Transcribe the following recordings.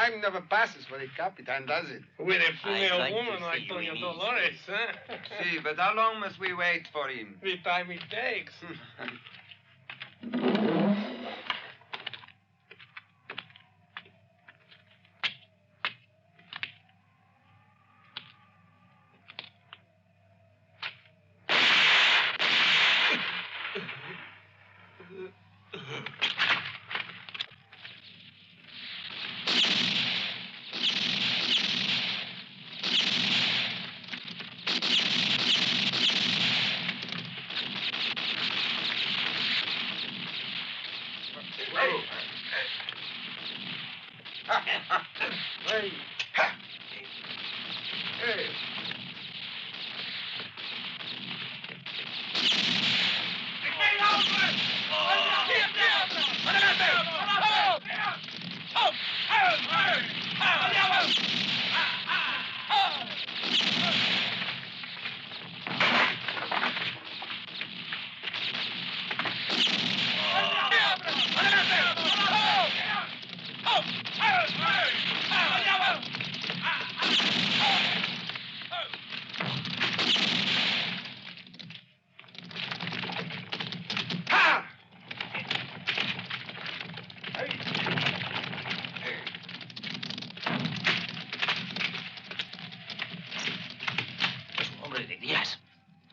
time never passes for the Capitan, does it? With a female woman like Doña Dolores, huh? See, but how long must we wait for him? The time it takes.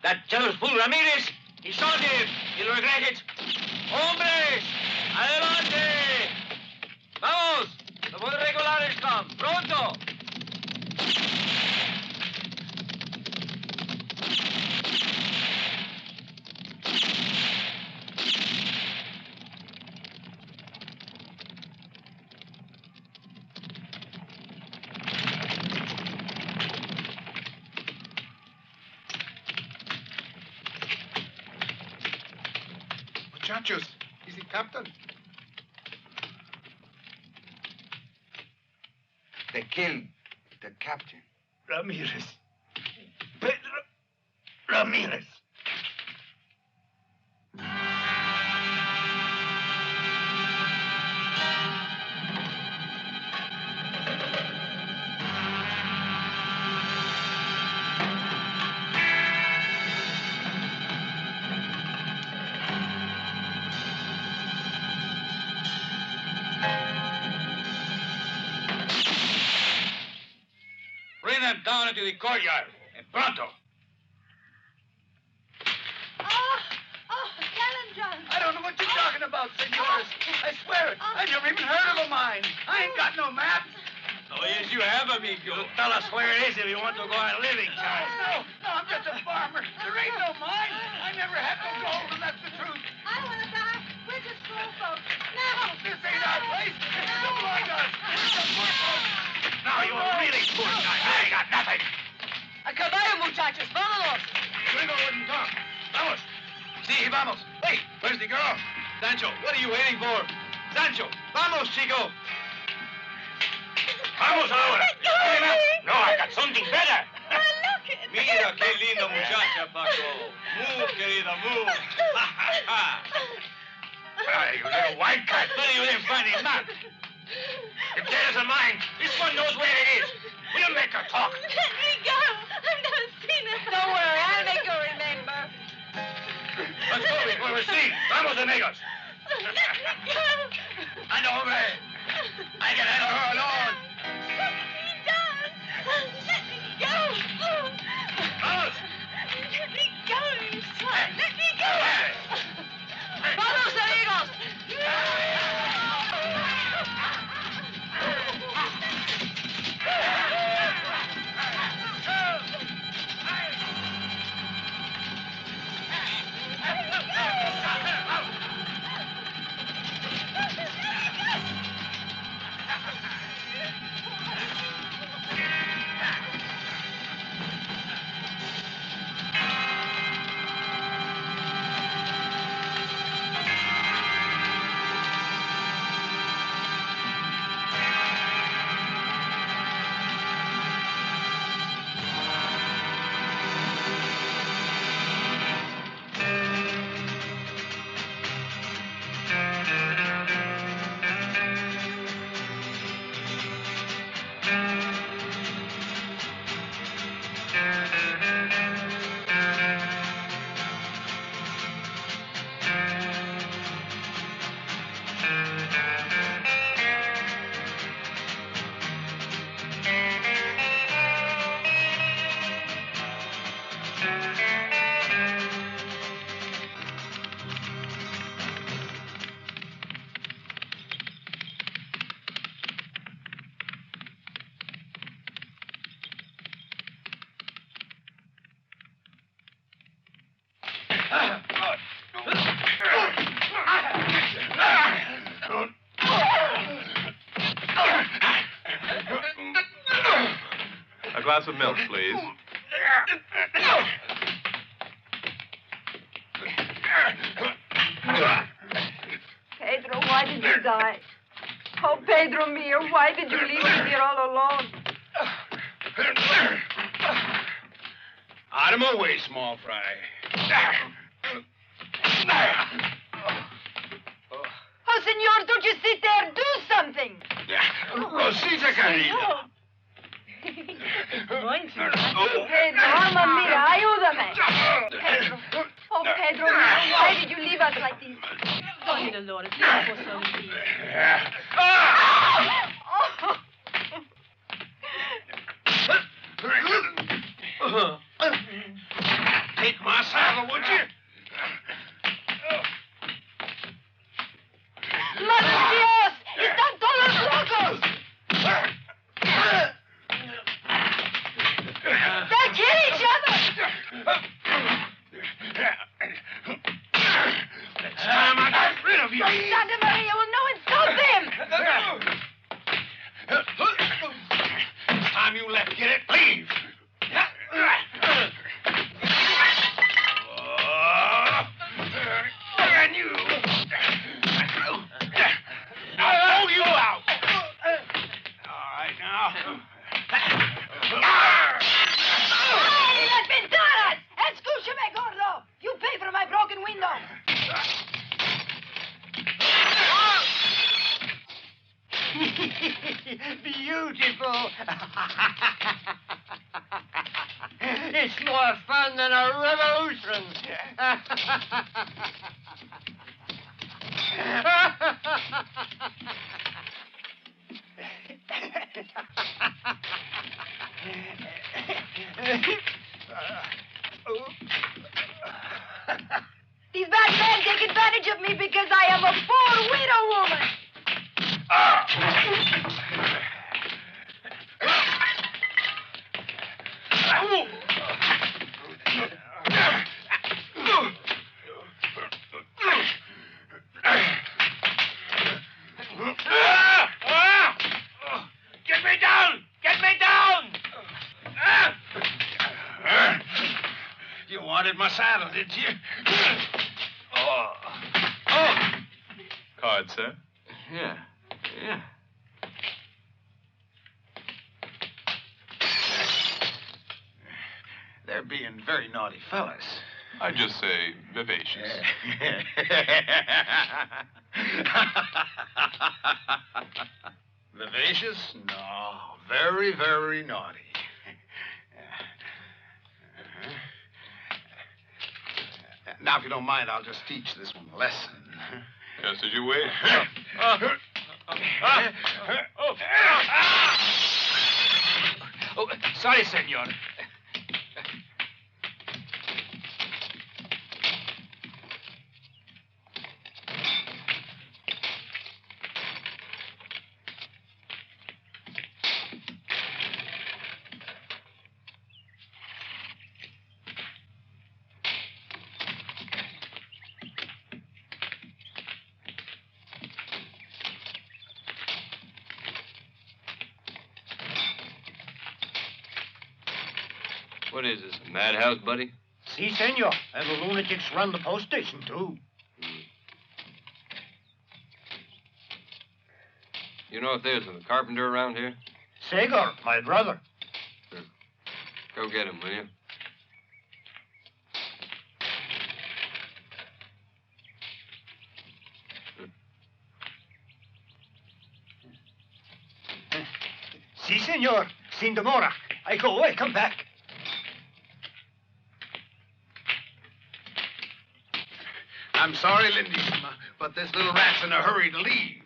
That jealous fool Ramirez, he shot him. He'll regret it. Hombres, adelante. Vamos, los buenos regulares come. Pronto. Muchachos, is the captain? They killed the captain. Ramirez. Pedro Ramirez. Bring them down into the courtyard. And pronto. I don't know what you're talking about, senores. I swear it. I never even heard of a mine. I ain't got no map. Oh, yes, you have, amigo. Tell us where it is if you want to go on living, child. No, I'm just a farmer. There ain't no mine. I never had no gold, and that's the truth. I want to die. We're just poor folks. No. This ain't our place. It's still like us. We're just poor folks. Now you're really poor guy. I ain't got nothing. A caballo, muchachos. Vámonos. Gringo wouldn't talk. Vamos. Sí, vamos. Hey, where's the girl? Sancho, what are you waiting for? Sancho, vamos, chico. Vamos ahora. No, I got something better. Mira qué linda muchacha, Paco. Move, querida, move. Hey, you little white cat. You didn't find his map. If there's a mine, this one knows where it is. We'll make her talk. Let me go. I've never seen it. Don't worry, I'll make her remember. Let's go before we see. Vamos, amigos. Let me go. Anda, hombre. I can handle her alone. Let me down. Let me go. Vamos. Let me go, you son. Let me go. Vamos, amigos. A glass of milk, please. Pedro, why did you die? Oh, Pedro mio, why did you leave me here all alone? Out of my way, small fry. Oh, senor, don't you sit there. Do something. Rosita, querida. Pedro, mamma mia, ayúdame. Pedro. Oh, Pedro, why did you leave us like this? Tony Dolores, leave us for some peace. Take my saddle, would you? ¡Madre Dios! ¡Están todos locos! They'll kill each other! It's time I got rid of you. Santa Maria will know and stop them! It's time you left. Get it? Leave. And you. I'll hold you out. All right, now. ¡Ay, las ventanas! Escúchame, gordo! You pay for my broken window! Beautiful. It's more fun than a revolution. These bad men take advantage of me because I am a poor widow woman! Get me down! Get me down! You wanted my saddle, did you? Oh. Card, sir. Yeah. They're being very naughty fellas. I just say vivacious. Vivacious? No. Very, very naughty. Now, if you don't mind, I'll just teach this one a lesson. Just as you wish. Oh, sorry, senor. What is this, a madhouse, buddy? Si, senor. And the lunatics run the post station, too. You know if there's a carpenter around here? Segar, my brother. Go get him, will you? Si, senor. Sin demora. I go away. Come back. I'm sorry, Lindissima, but this little rat's in a hurry to leave.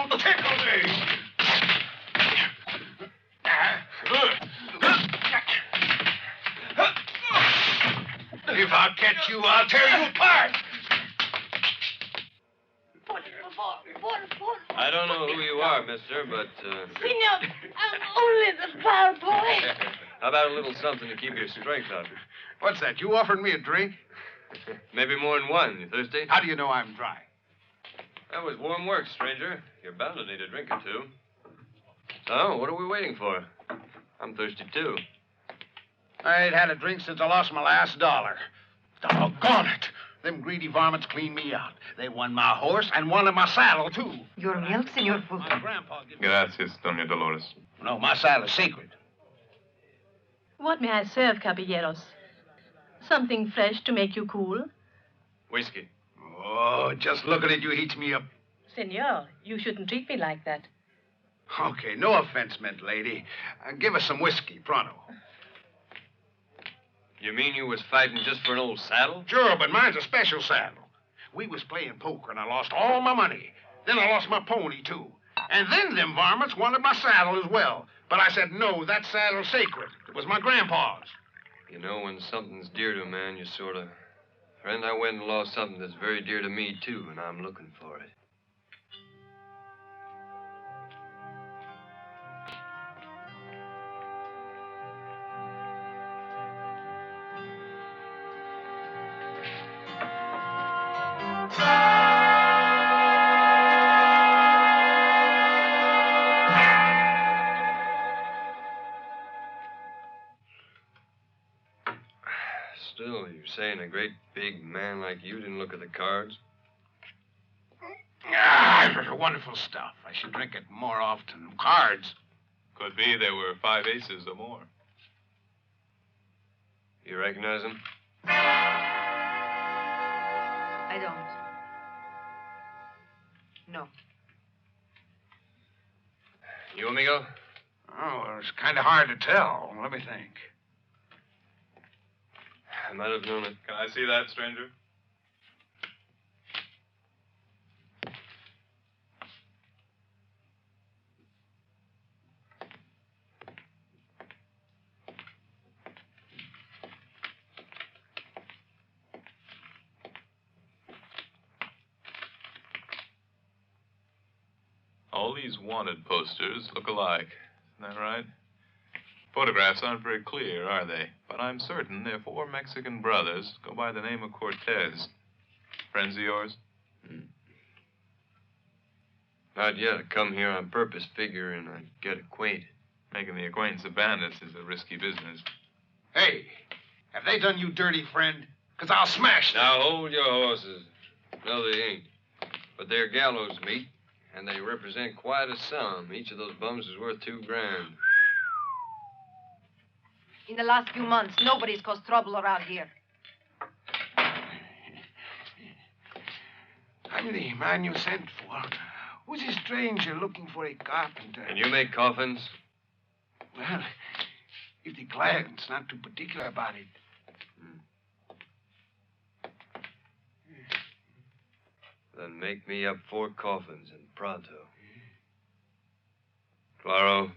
Don't tickle me. I'll catch you. I'll tear you apart. I don't know who you are, mister, but, Senor, I'm only the bar boy. how about a little something to keep your strength up? What's that? You offered me a drink? Maybe more than one. You thirsty? How do you know I'm dry? That was warm work, stranger. You're bound to need a drink or two. So, what are we waiting for? I'm thirsty, too. I ain't had a drink since I lost my last $1. Doggone it. Them greedy varmints cleaned me out. They won my horse and wanted my saddle, too. Your milk, Senor Fulton. My grandpa gave me... Gracias, Doña Dolores. No, my saddle is sacred. What may I serve, caballeros? Something fresh to make you cool? Whiskey. Oh, just looking at you heats me up. Senor, you shouldn't treat me like that. Okay, no offense meant, lady. Give us some whiskey, pronto. You mean you was fighting just for an old saddle? Sure, but mine's a special saddle. We was playing poker, and I lost all my money. Then I lost my pony, too. And then them varmints wanted my saddle as well. But I said, no, that saddle's sacred. It was my grandpa's. You know, when something's dear to a man, you sort of... Friend, I went and lost something that's very dear to me, too, and I'm looking for it. Still, you're saying a great big man like you didn't look at the cards? Ah, wonderful stuff. I should drink it more often. Cards. Could be there were 5 aces or more. You recognize him? I don't. No. You, amigo? Oh, it's kind of hard to tell. Let me think. I might have known it. Can I see that, stranger? All these wanted posters look alike. Isn't that right? Photographs aren't very clear, are they? But I'm certain they're 4 Mexican brothers go by the name of Cortez. Friends of yours? Not yet. I come here on purpose, figuring I'd get acquainted. Making the acquaintance of bandits is a risky business. Hey, have they done you dirty, friend? Because I'll smash them. Now, hold your horses. No, they ain't. But they're gallows meat, and they represent quite a sum. Each of those bums is worth $2 grand. In the last few months, nobody's caused trouble around here. I'm the man you sent for. Who's a stranger looking for a carpenter? And you make coffins? Well, if the client's not too particular about it. Then make me up 4 coffins and pronto. Claro.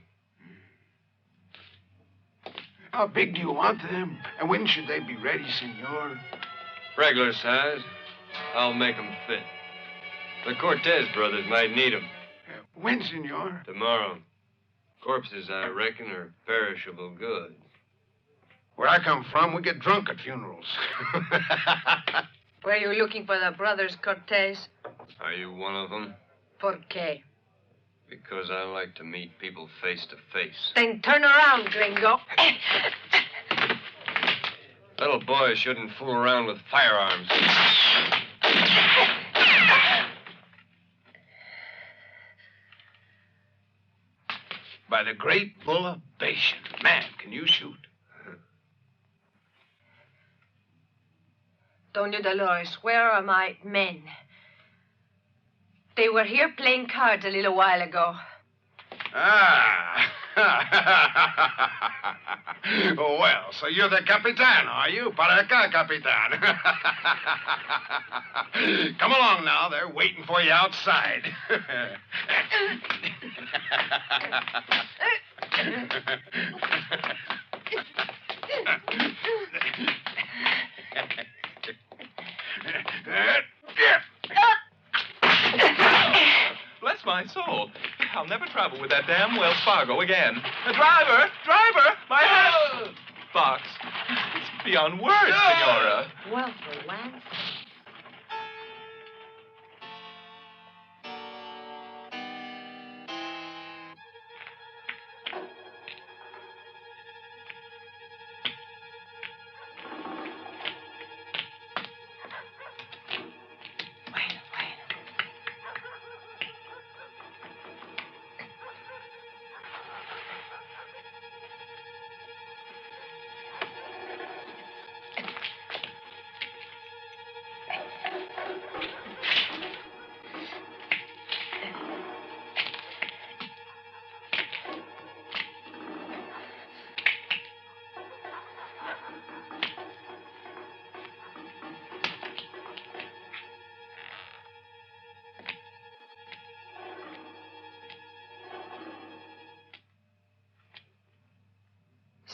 How big do you want them? And when should they be ready, senor? Regular size. I'll make 'em fit. The Cortez brothers might need 'em. When, senor? Tomorrow. Corpses, I reckon, are perishable goods. Where I come from, we get drunk at funerals. Were you looking for the brothers Cortez? Are you one of them? ¿Por qué? Because I like to meet people face to face. Then turn around, gringo. Little boys shouldn't fool around with firearms. By the great bull of Bashan. Man, can you shoot? Doña Dolores, where are my men? They were here playing cards a little while ago. Ah. Well, so you're the Capitan, are you? Para acá, Capitan. Come along now. They're waiting for you outside. I'll never travel with that damn Wells Fargo again. Driver! Driver! My hat! Fox. It's beyond words, Senora. Well, for once.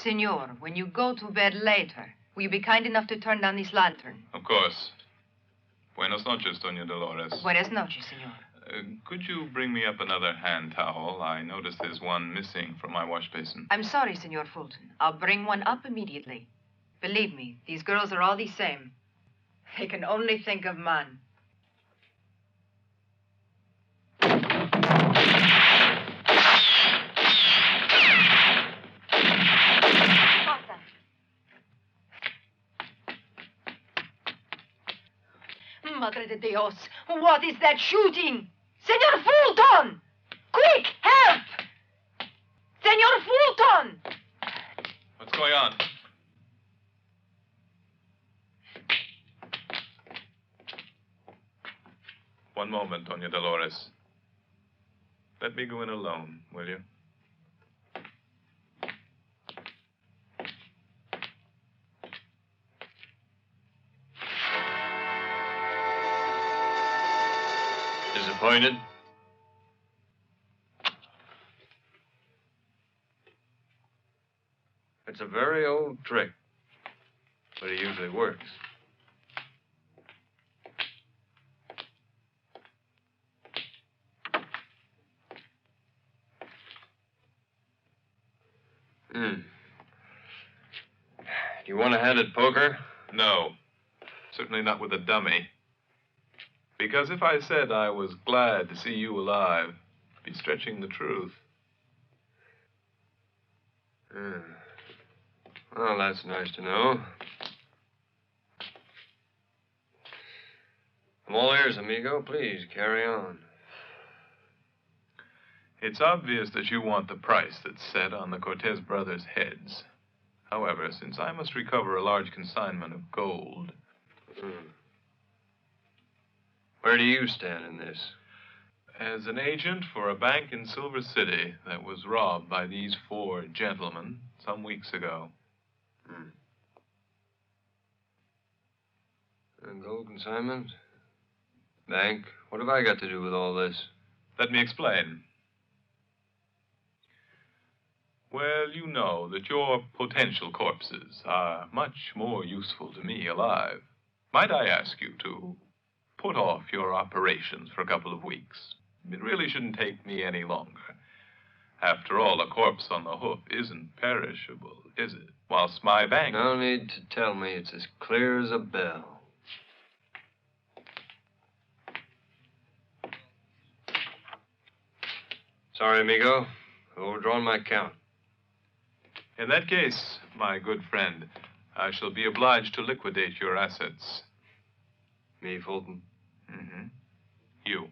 Senor, when you go to bed later, will you be kind enough to turn down this lantern? Of course. Buenos noches, Doña Dolores. Buenas noches, senor. Could you bring me up another hand towel? I noticed there's one missing from my wash basin. I'm sorry, Senor Fulton. I'll bring one up immediately. Believe me, these girls are all the same. They can only think of man. Madre de Dios, what is that shooting? Senor Fulton! Quick, help! Senor Fulton! What's going on? One moment, Doña Dolores. Let me go in alone, will you? Disappointed? It's a very old trick, but it usually works. Do you want a hand at poker? No. Certainly not with a dummy. Because if I said I was glad to see you alive, I'd be stretching the truth. Well, that's nice to know. I'm all ears, amigo. Please, carry on. It's obvious that you want the price that's set on the Cortez brothers' heads. However, since I must recover a large consignment of gold... Where do you stand in this? As an agent for a bank in Silver City that was robbed by these 4 gentlemen some weeks ago. And gold consignment? Bank? What have I got to do with all this? Let me explain. Well, you know that your potential corpses are much more useful to me alive. Might I ask you to put off your operations for a couple of weeks? It really shouldn't take me any longer. After all, a corpse on the hoof isn't perishable, is it? Whilst my bank... No need to tell me. It's as clear as a bell. Sorry, amigo. I've overdrawn my account. In that case, my good friend, I shall be obliged to liquidate your assets. Me, Fulton? Mm-hmm. You.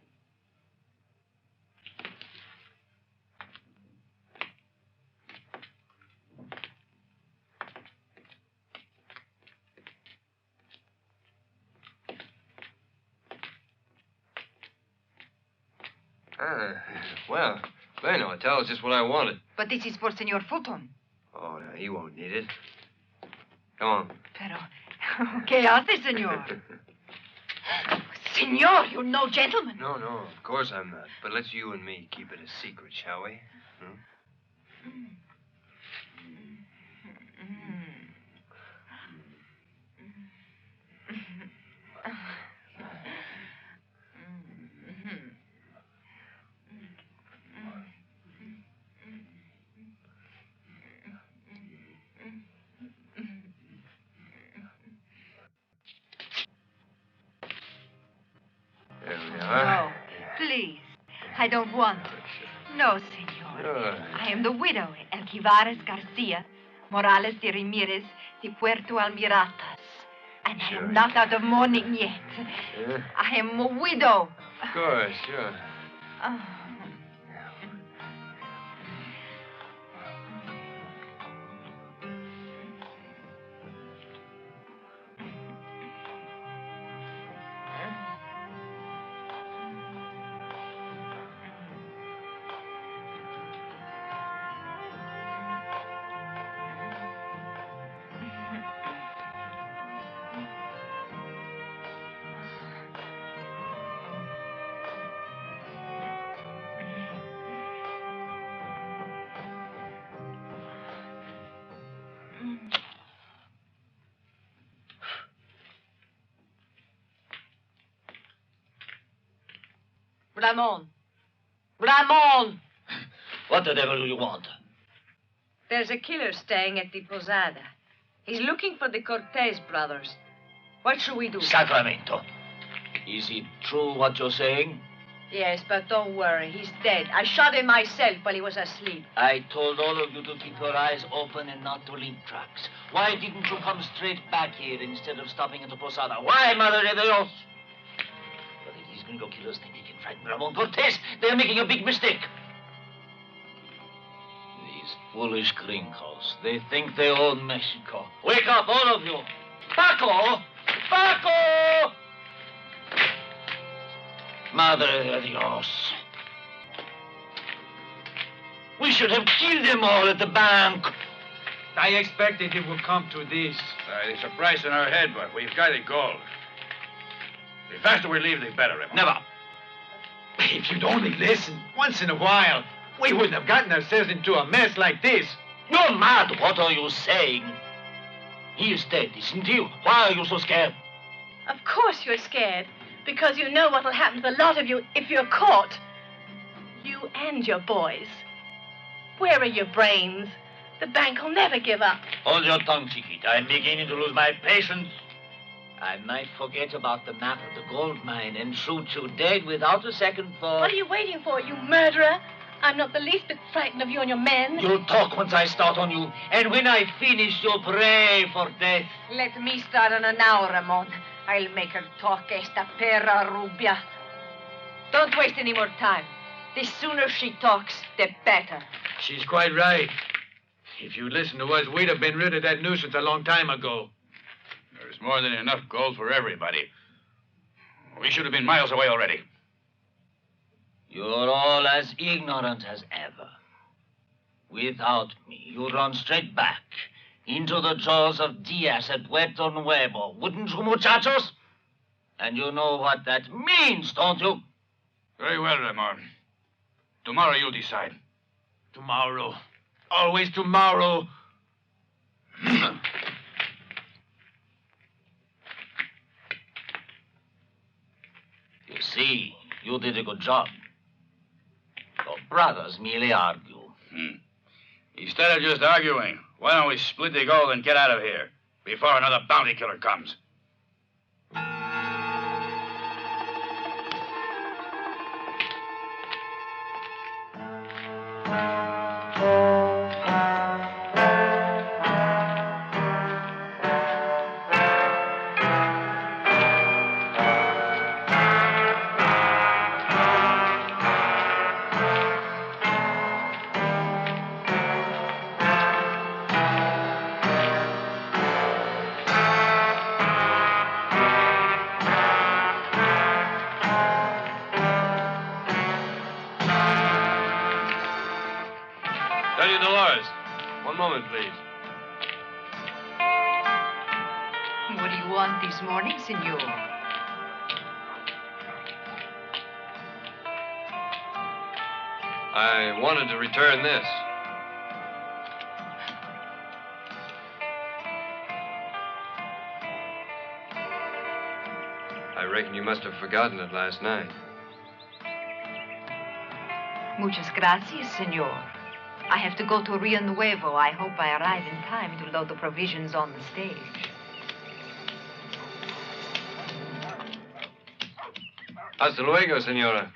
Well, bueno, tell us just what I wanted. But this is for Senor Fulton. Oh, no, he won't need it. Come on. Pero, ¿qué hace, senor? Senor, you're no gentleman. No, of course I'm not. But let's you and me keep it a secret, shall we? I don't want. No, senor. I am the widow, Elquivares Garcia, Morales de Ramirez de Puerto Almiratas. And I am not out of mourning yet. I am a widow. Of course, sure. Ramon. Ramon! What the devil do you want? There's a killer staying at the Posada. He's looking for the Cortez brothers. What should we do? Sacramento. Is it true what you're saying? Yes, but don't worry. He's dead. I shot him myself while he was asleep. I told all of you to keep your eyes open and not to leave tracks. Why didn't you come straight back here instead of stopping at the Posada? Why, Madre de Dios? But if these gringo killers think they can frighten Ramon Cortez, they're making a big mistake. These foolish gringos. They think they own Mexico. Wake up, all of you. Paco! Paco! Madre de Dios. We should have killed them all at the bank. I expected it would come to this. It's a price in our head, but we've got it gold. The faster we leave, the better. Never. If you'd only listen once in a while, we wouldn't have gotten ourselves into a mess like this. You're mad. What are you saying? He is dead, isn't he? Why are you so scared? Of course you're scared, because you know what will happen to the lot of you if you're caught. You and your boys. Where are your brains? The bank will never give up. Hold your tongue, Chiquita. I'm beginning to lose my patience. I might forget about the map of the gold mine and shoot you dead without a second thought. What are you waiting for, you murderer? I'm not the least bit frightened of you and your men. You'll talk once I start on you, and when I finish, you'll pray for death. Let me start on her now, Ramon. I'll make her talk, esta perra rubia. Don't waste any more time. The sooner she talks, the better. She's quite right. If you'd listened to us, we'd have been rid of that nuisance a long time ago. There's more than enough gold for everybody. We should have been miles away already. You're all as ignorant as ever. Without me, you'd run straight back into the jaws of Diaz at Puerto Nuevo, wouldn't you, muchachos? And you know what that means, don't you? Very well, Ramon. Tomorrow you'll decide. Tomorrow. Always tomorrow. You see, you did a good job. Your brothers merely argue. Instead of just arguing, why don't we split the gold and get out of here before another bounty killer comes? One moment, please. What do you want this morning, senor? I wanted to return this. I reckon you must have forgotten it last night. Muchas gracias, senor. I have to go to Rio Nuevo. I hope I arrive in time to load the provisions on the stage. Hasta luego, senora.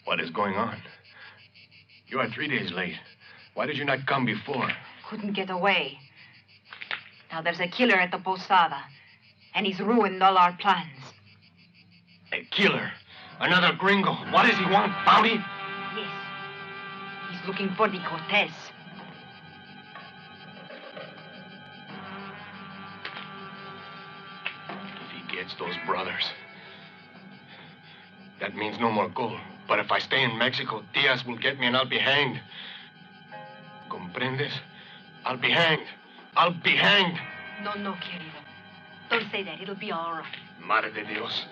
What is going on? You are 3 days late. Why did you not come before? Couldn't get away. Now there's a killer at the posada, and he's ruined all our plans. A killer? Another gringo? What does he want? Bounty? Yes. He's looking for the Cortez. If he gets those brothers, that means no more gold. But if I stay in Mexico, Diaz will get me and I'll be hanged. ¿Comprendes? I'll be hanged. I'll be hanged. No, querido. Don't say that. It'll be all right. Madre de Dios.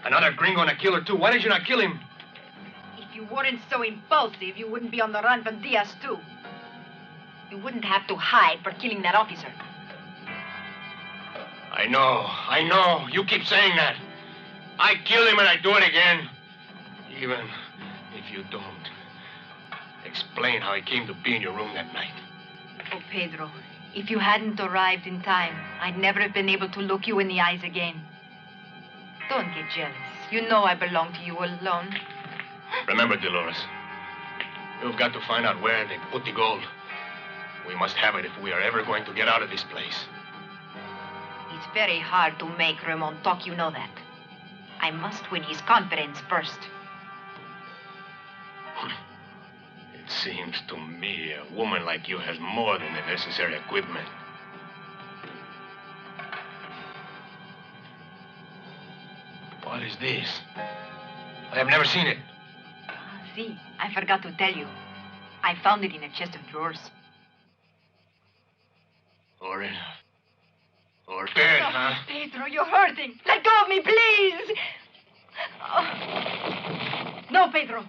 Another gringo and a killer, too. Why did you not kill him? If you weren't so impulsive, you wouldn't be on the run from Diaz, too. You wouldn't have to hide for killing that officer. I know. You keep saying that. I kill him and I do it again. Even if you don't. Explain how he came to be in your room that night. Oh, Pedro, if you hadn't arrived in time, I'd never have been able to look you in the eyes again. Don't get jealous. You know I belong to you alone. Remember, Dolores, you've got to find out where they put the gold. We must have it if we are ever going to get out of this place. It's very hard to make Ramon talk, you know that. I must win his confidence first. It seems to me a woman like you has more than the necessary equipment. What is this? I have never seen it. See, I forgot to tell you. I found it in a chest of drawers. Or dead, huh? Pedro, you're hurting. Let go of me, please. Oh. No, Pedro.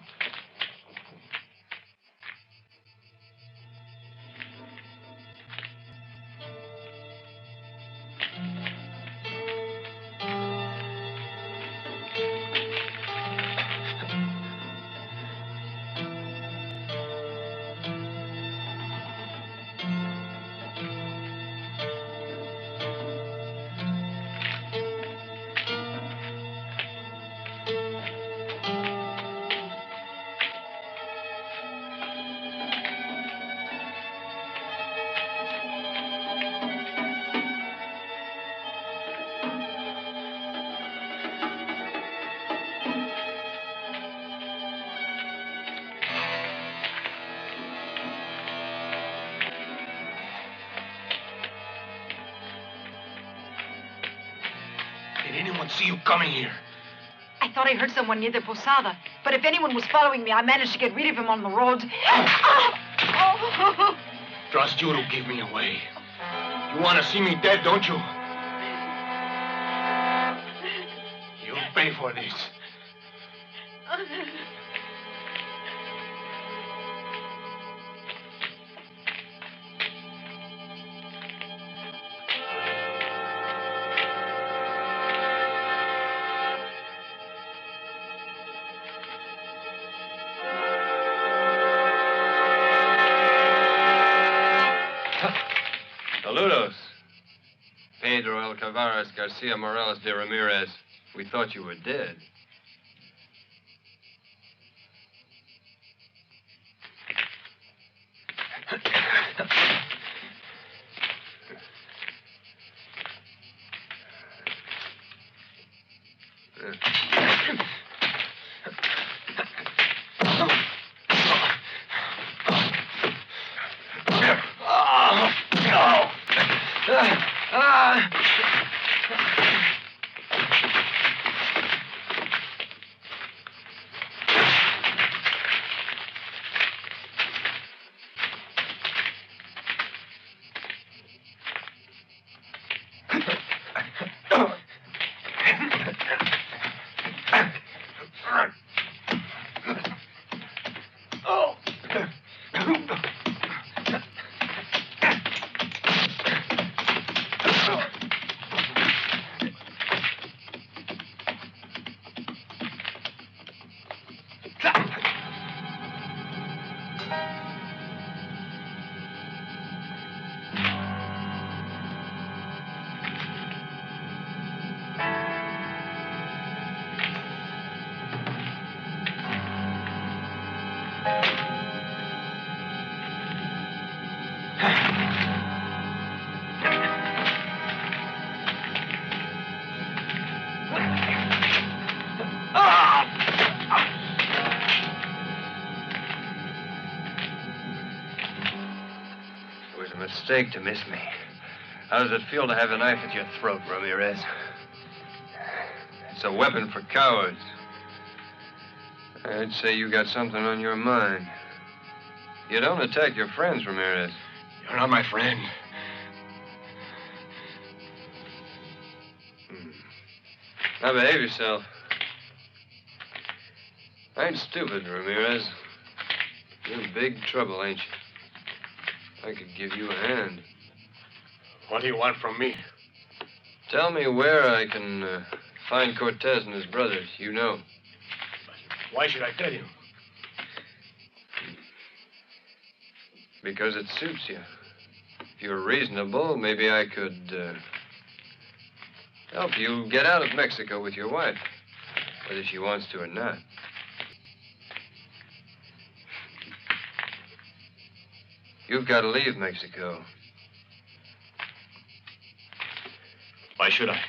anyone see you coming here? I thought I heard someone near the posada, but if anyone was following me, I managed to get rid of him on the road. Trust you to give me away. You want to see me dead, don't you? You'll pay for this. Saludos. Pedro Alcavaras Garcia Morales de Ramirez. We thought you were dead. Mistake to miss me. How does it feel to have a knife at your throat, Ramirez? It's a weapon for cowards. I'd say you got something on your mind. You don't attack your friends, Ramirez. You're not my friend. Now behave yourself. I ain't stupid, Ramirez. You're in big trouble, ain't you? I could give you a hand. What do you want from me? Tell me where I can find Cortez and his brothers. You know. Why should I tell you? Because it suits you. If you're reasonable, maybe I could help you get out of Mexico with your wife, whether she wants to or not. You've got to leave Mexico. Why should I?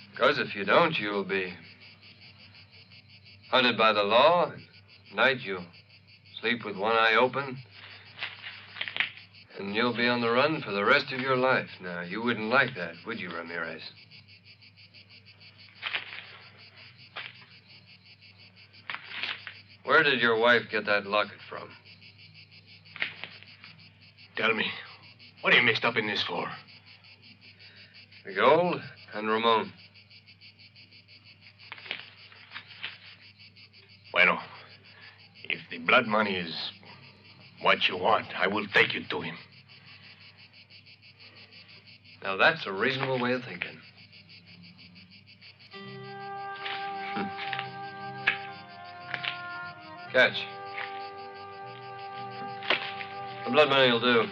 Because if you don't, you'll be hunted by the law. At night, you'll sleep with one eye open. And you'll be on the run for the rest of your life. Now, you wouldn't like that, would you, Ramirez? Where did your wife get that locket from? Tell me, what are you mixed up in this for? The gold and Ramon. Bueno, if the blood money is what you want, I will take you to him. Now, that's a reasonable way of thinking. Catch. The blood money will do.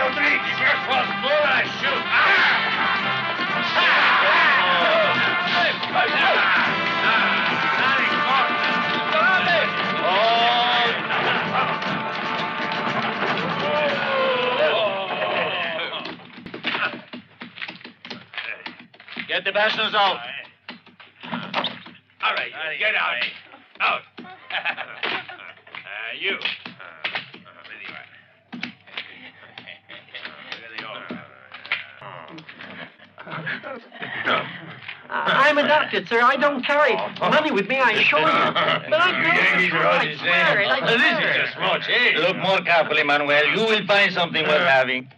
two, three. If yours falls through, I shoot. Get the bastards out. All right, get out. Out. You. I'm abducted, sir. I don't carry money with me, I assure you. But I Yankees are all the same. This is a small change. Look more carefully, Manuel. You will find something worth having.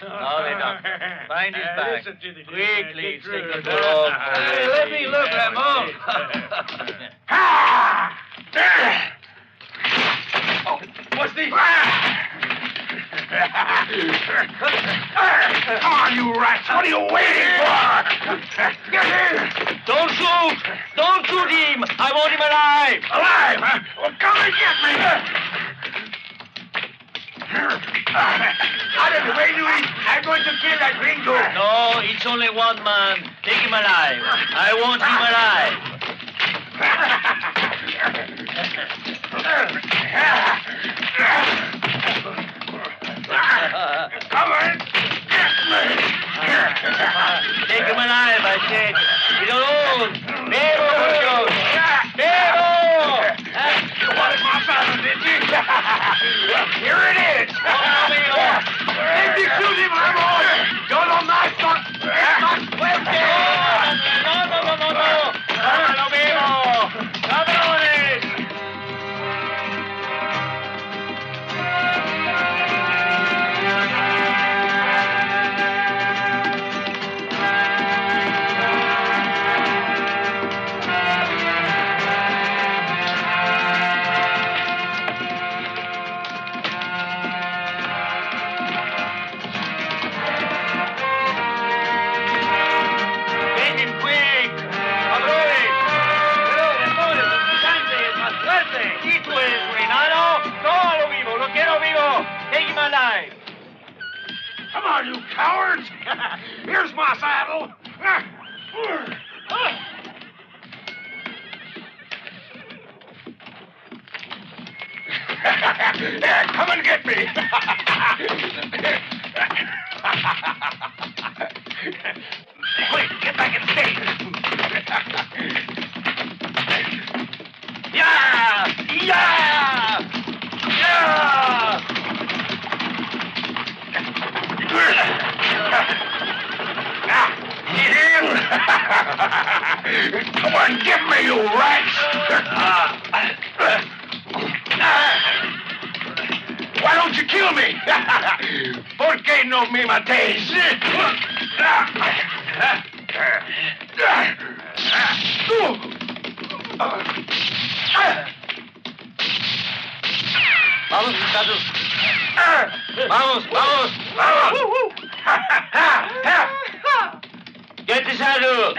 No, they don't. Find his bag. Quickly, take control of. Let me look, Ramon. What's this? Come on, you rats! What are you waiting for? Get in! Don't shoot! Don't shoot him! I want him alive! Alive, huh? Well, come and get me! Out of the way, Luis. I'm going to kill that gringo. No, it's only one man. Take him alive. I want him alive. Come on! Get me! Take him alive, I said. He's alone. Bebo, mucho. Bebo! You wanted my father, did you? Well, here it is. If you shoot him, I'm on. Yo no mato. Es más fuerte. No. ¡No, Bebo! ¡Cabrones! Take him alive. Come on, you cowards. Here's my saddle. Yeah, come and get me. Quick, get back and stay. Yeah! Yeah! Yeah! Get in! Come on, get me, you rats! Why don't you kill me? ¿Por qué no me matéis? Vamos, muchachos. Vamos. Get the saddle.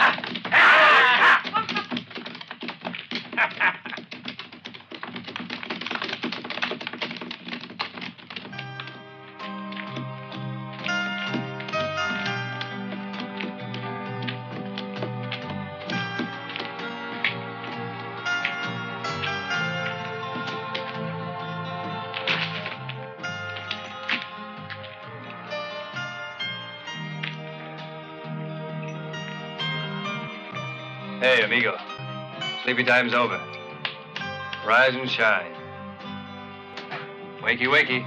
Hey, amigo. Sleepy time's over. Rise and shine. Wakey, wakey.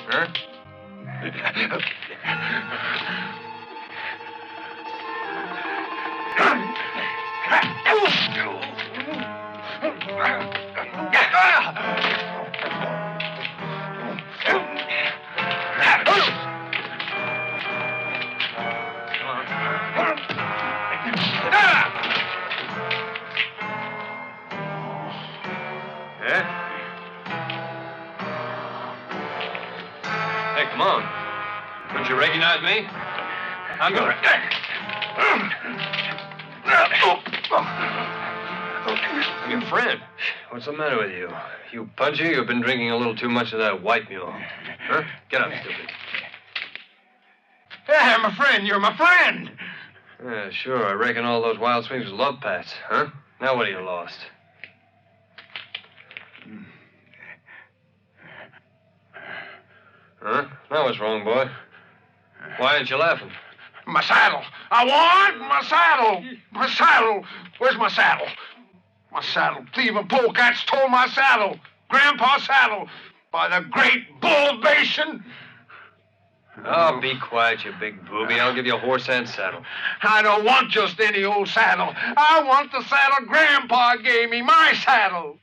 Huh? Hey, come on. Don't you recognize me? I'm going. I'm your friend. What's the matter with you? You punchy? You've been drinking a little too much of that white mule. Huh? Get up, stupid. Hey, my friend, you're my friend. Yeah, sure. I reckon all those wild swings was love pats, huh? Now what have you lost? Huh? Now what's wrong, boy? Why aren't you laughing? My saddle. I want my saddle. My saddle. Where's my saddle? My saddle. Thieving polecats stole my saddle. Grandpa's saddle. By the great bull basin. Oh, be quiet, you big booby. I'll give you a horse and saddle. I don't want just any old saddle. I want the saddle Grandpa gave me. My saddle.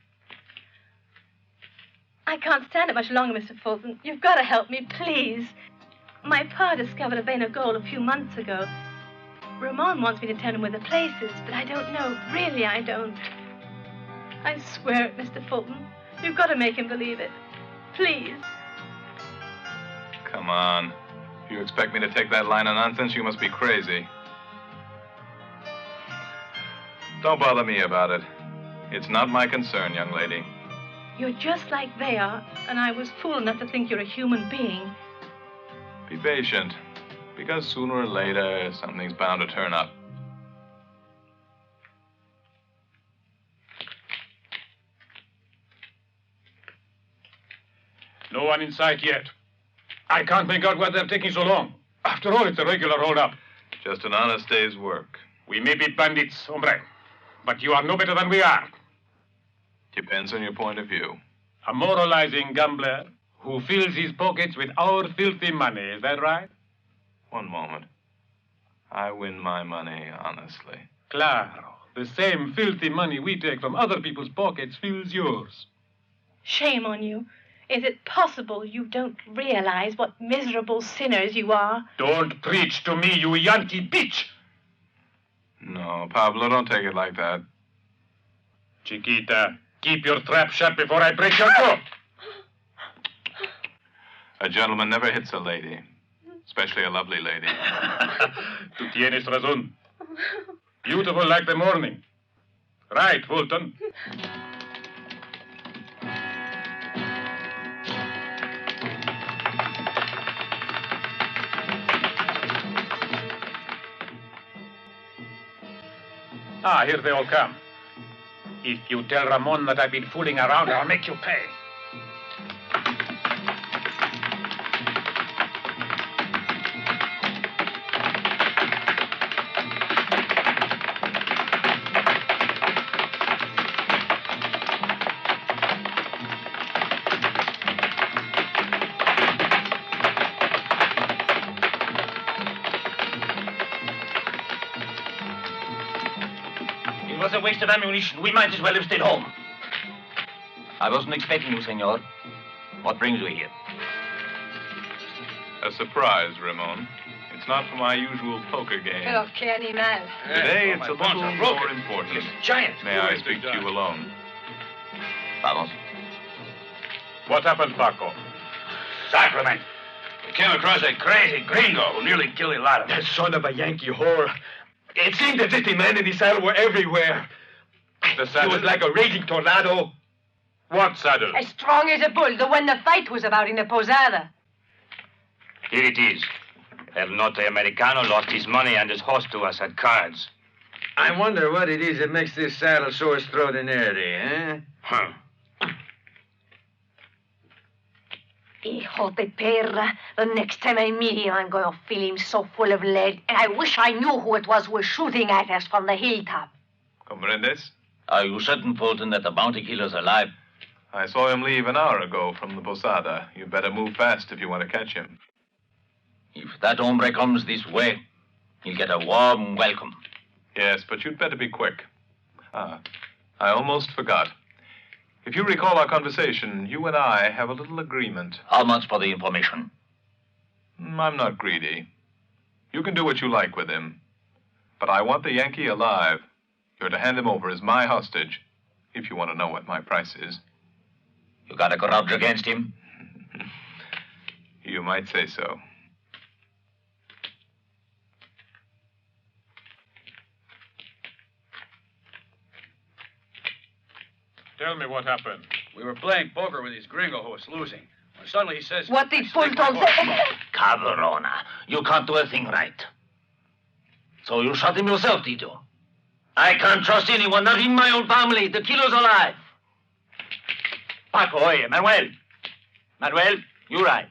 I can't stand it much longer, Mr. Fulton. You've got to help me, please. My pa discovered a vein of gold a few months ago. Ramon wants me to tell him where the place is, but I don't know. Really, I don't. I swear it, Mr. Fulton. You've got to make him believe it. Please. Come on. If you expect me to take that line of nonsense, you must be crazy. Don't bother me about it. It's not my concern, young lady. You're just like they are, and I was fool enough to think you're a human being. Be patient, because sooner or later, something's bound to turn up. No one in sight yet. I can't make out why they're taking so long. After all, it's a regular hold-up. Just an honest day's work. We may be bandits, hombre, but you are no better than we are. Depends on your point of view. A moralizing gambler who fills his pockets with our filthy money, is that right? One moment. I win my money honestly. Claro. The same filthy money we take from other people's pockets fills yours. Shame on you. Is it possible you don't realize what miserable sinners you are? Don't preach to me, you Yankee bitch! No, Pablo, don't take it like that. Chiquita, keep your trap shut before I break your toe. A gentleman never hits a lady, especially a lovely lady. Tu tienes razón. Beautiful like the morning. Right, Fulton. Ah, here they all come. If you tell Ramon that I've been fooling around, I'll make you pay. It was a waste of ammunition. We might as well have stayed home. I wasn't expecting you, senor. What brings you here? A surprise, Ramon. It's not for my usual poker game. Pero qué animal. Today, it's a little more important. Giant. May I speak to you alone? Vamos. What happened, Paco? Sacrament. We came across a crazy gringo who nearly killed a lot of us. That son of a Yankee whore. It seemed as if the men in the saddle were everywhere. The saddle? It was like a raging tornado. What saddle? As strong as a bull, the one the fight was about in the posada. Here it is. El Norte Americano lost his money and his horse to us at cards. I wonder what it is that makes this saddle so extraordinary, eh? Huh. Hijo de perra. The next time I meet him, I'm going to fill him so full of lead. And I wish I knew who it was shooting at us from the hilltop. Comprendes? Are you certain, Fulton, that the bounty killer's alive? I saw him leave an hour ago from the posada. You'd better move fast if you want to catch him. If that hombre comes this way, he'll get a warm welcome. Yes, but you'd better be quick. I almost forgot. If you recall our conversation, you and I have a little agreement. How much for the information? I'm not greedy. You can do what you like with him. But I want the Yankee alive. You're to hand him over as my hostage, if you want to know what my price is. You got a grudge against him? You might say so. Tell me what happened. We were playing poker with this gringo who was losing. When suddenly he says... What did Fulton say? Cabrona, you can't do a thing right. So you shot him yourself, did you? I can't trust anyone, not in my own family. The killer's alive. Paco, oye, Manuel. Manuel, you ride.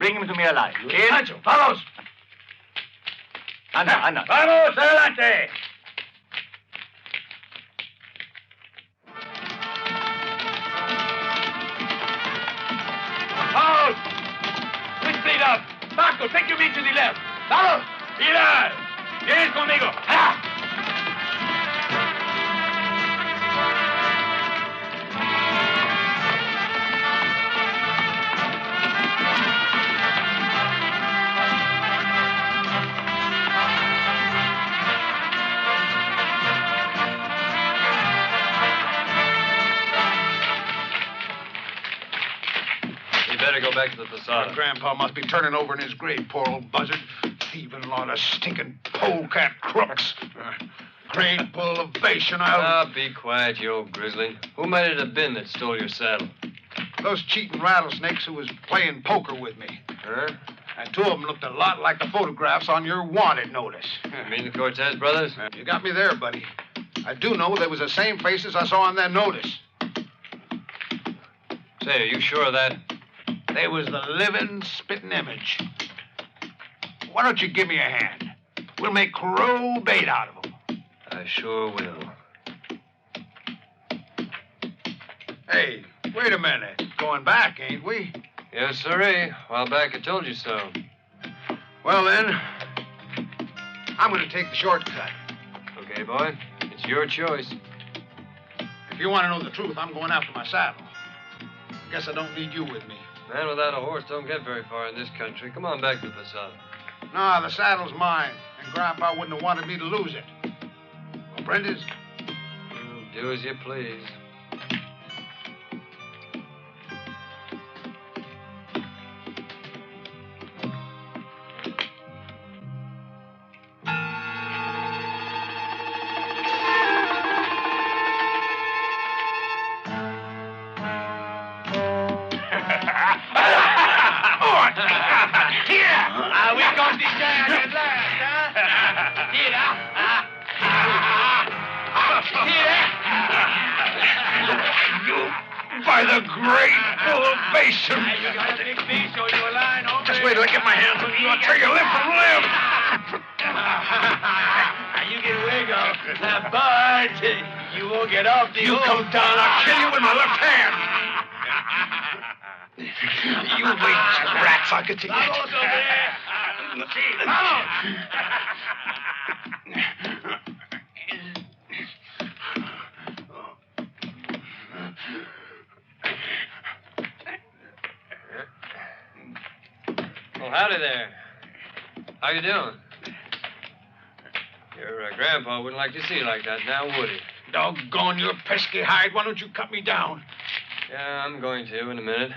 Bring him to me alive. Kid? Sancho, vamos! Anda, anda. Vamos, adelante! Paul! Switch speed up! Paco, take your meat to the left! Vamos! ¡Mira! ¡Vienes conmigo! ¡Ah! Better go back to the Posada. Grandpa must be turning over in his grave, poor old buzzard. Thieving lot of stinking polecat crooks. Great bull of Bashan, I'll... Be quiet, you old grizzly. Who might it have been that stole your saddle? Those cheating rattlesnakes who was playing poker with me. Huh? And two of them looked a lot like the photographs on your wanted notice. You mean the Cortez brothers? You got me there, buddy. I do know they was the same faces I saw on that notice. Say, are you sure of that? They was the living, spitting image. Why don't you give me a hand? We'll make crow bait out of them. I sure will. Hey, wait a minute. Going back, ain't we? Yes, sirree. A while back I told you so. Well, then, I'm going to take the shortcut. Okay, boy. It's your choice. If you want to know the truth, I'm going after my saddle. Guess I don't need you with me. Man without a horse don't get very far in this country. Come on back to the Posada. No, the saddle's mine, and Grandpa wouldn't have wanted me to lose it. Brenda's? Do as you please. We got this guy at last, huh? You, by the great bull of Bashan. You got a big fish, so you're lying, hombre. Just wait till I get my hands on you. I'll tear you limb from limb. You get away, girl. But you won't get off the You come down, I'll kill you with my left hand. You wait, rats. I'll get to you. Vamos over there. Vamos. Well, howdy there. How you doing? Your grandpa wouldn't like to see you like that now, would he? Doggone your pesky hide. Why don't you cut me down? Yeah, I'm going to in a minute.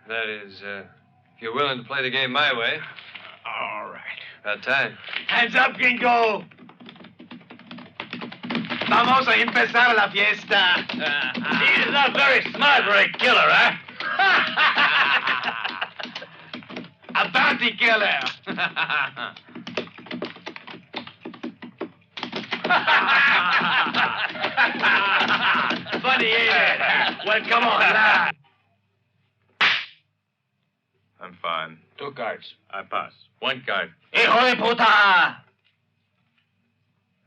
That is, if you're willing to play the game my way. All right. About time. Hands up, Gringo. Vamos a empezar la fiesta. He's not very smart for a killer, huh? A bounty killer. Funny, ain't it? Well, come on, lad. I'm fine. 2 cards. I pass. 1 card. Hijo de puta!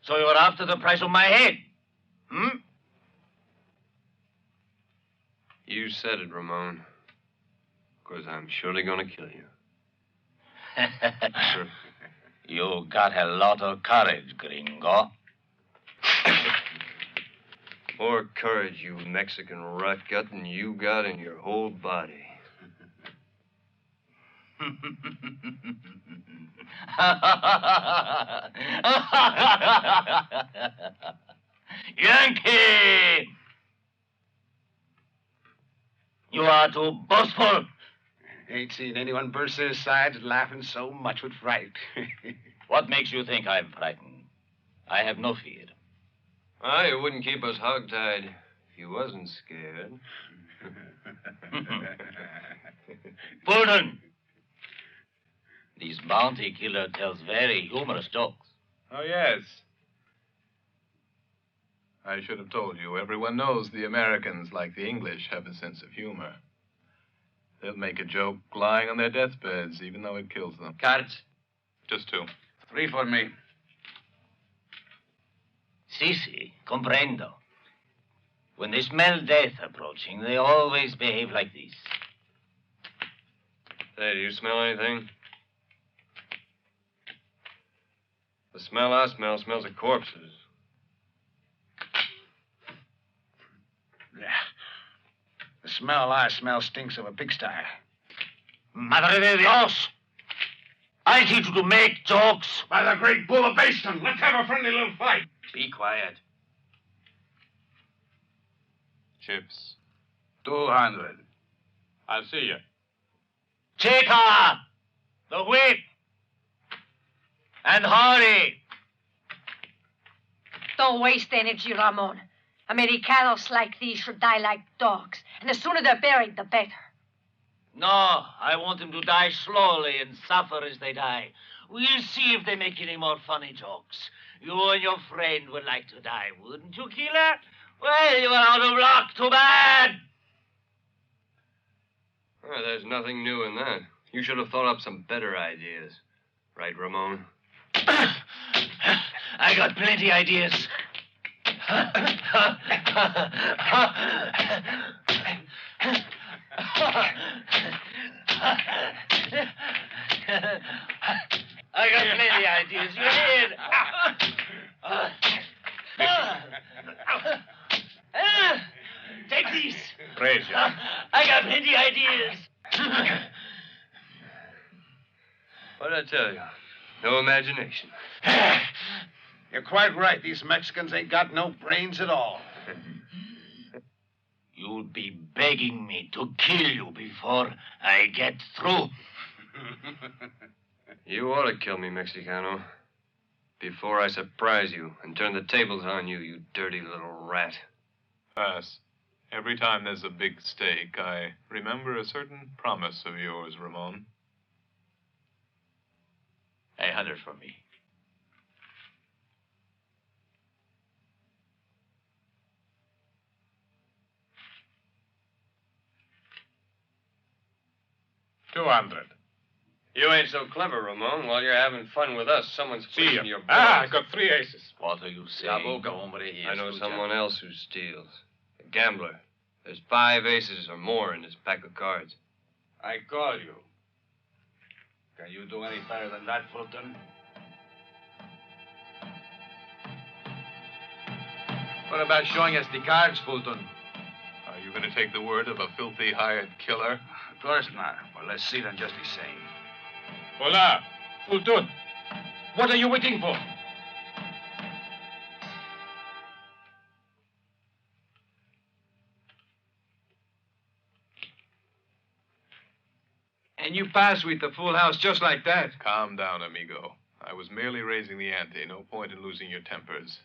So you're after the price of my head? Hmm? You said it, Ramon. Because I'm surely going to kill you. You got a lot of courage, gringo. More courage, you Mexican rotgut, than you got in your whole body. Yankee! You are too boastful. Ain't seen anyone burst their sides laughing so much with fright. What makes you think I'm frightened? I have no fear. Ah, you wouldn't keep us hogtied if you wasn't scared. Fulton! This bounty killer tells very humorous jokes. Oh, yes. I should have told you. Everyone knows the Americans, like the English, have a sense of humor. They'll make a joke lying on their deathbeds, even though it kills them. Cards? Just 2. 3 for me. Si, comprendo. When they smell death approaching, they always behave like this. Hey, do you smell anything? The smell I smell smells of corpses. Yeah. The smell I smell stinks of a pigsty. Madre de Dios! I teach you to make jokes. By the great bull of Baston, let's have a friendly little fight. Be quiet. Chips. 200. I'll see you. Chica! The whip! And hurry! Don't waste energy, Ramon. Americanos like these should die like dogs, and the sooner they're buried, the better. No, I want them to die slowly and suffer as they die. We'll see if they make any more funny jokes. You and your friend would like to die, wouldn't you, killer? Well, you are out of luck. Too bad. Oh, there's nothing new in that. You should have thought up some better ideas. Right, Ramon? I got plenty ideas. I got plenty ideas. You hear? Take these. Praise you. I got plenty ideas. What did I tell you? No imagination. You're quite right. These Mexicans ain't got no brains at all. You'll be begging me to kill you before I get through. You ought to kill me, Mexicano. Before I surprise you and turn the tables on you, you dirty little rat. Pass. Every time there's a big stake, I remember a certain promise of yours, Ramon. 100 for me. $200. You ain't so clever, Ramon. While you're having fun with us, someone's fleecing your boys. I got 3 aces. What are you saying? I know someone else who steals. A gambler. There's 5 aces or more in his pack of cards. I call you. Can you do any better than that, Fulton? What about showing us the cards, Fulton? Are you going to take the word of a filthy hired killer? Of course not. Well, let's see them just the same. Hola, Fulton. What are you waiting for? And you pass with the full house just like that. Calm down, amigo. I was merely raising the ante. No point in losing your tempers.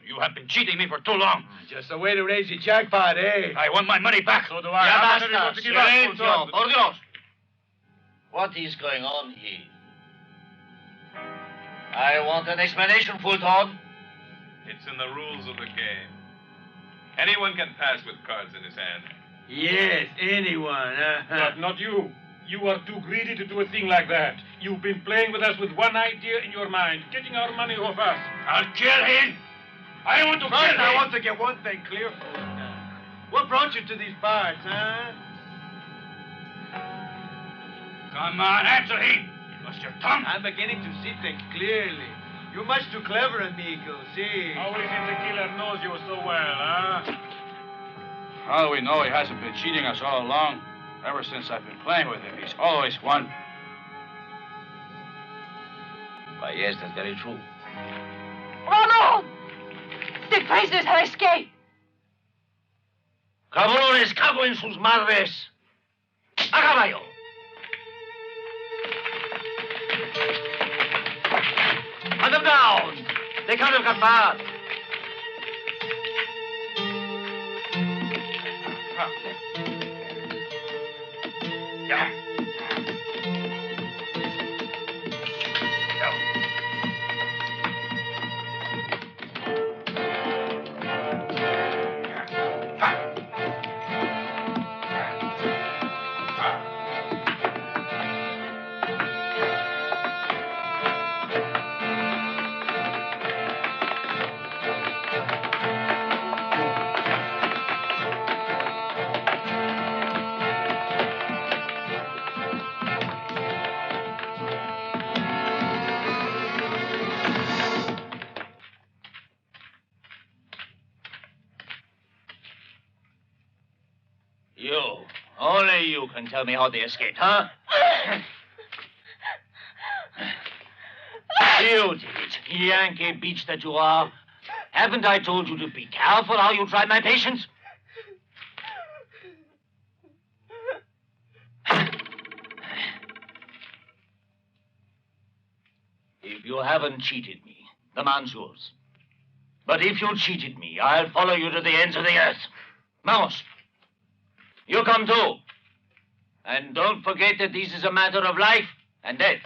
You have been cheating me for too long. Just a way to raise the jackpot, eh? I want my money back. So do I. Ya basta. Silencio, por Dios. What is going on here? I want an explanation, Fulton. It's in the rules of the game. Anyone can pass with cards in his hand. Yes, anyone. But not you. You are too greedy to do a thing like that. You've been playing with us with one idea in your mind, getting our money off us. I'll kill him. I want to kill him. I want to get one thing clear. What brought you to these parts, huh? Come on, answer him. What's your tongue? I'm beginning to see things clearly. You're much too clever, amigo. See? How is it the killer knows you so well, huh? All we know, he hasn't been cheating us all along. Ever since I've been playing with him, he's always won. Why, yes, that's very true. Oh, no! The prisoners have escaped. Cabrones, cago en sus madres. A caballo. Hunt them down. They can't have got far. Yeah. Only you can tell me how they escaped, huh? You did it, Yankee beach that you are. Haven't I told you to be careful how you try my patience? If you haven't cheated me, the man's yours. But if you cheated me, I'll follow you to the ends of the earth. Vamos. You come too. And don't forget that this is a matter of life and death.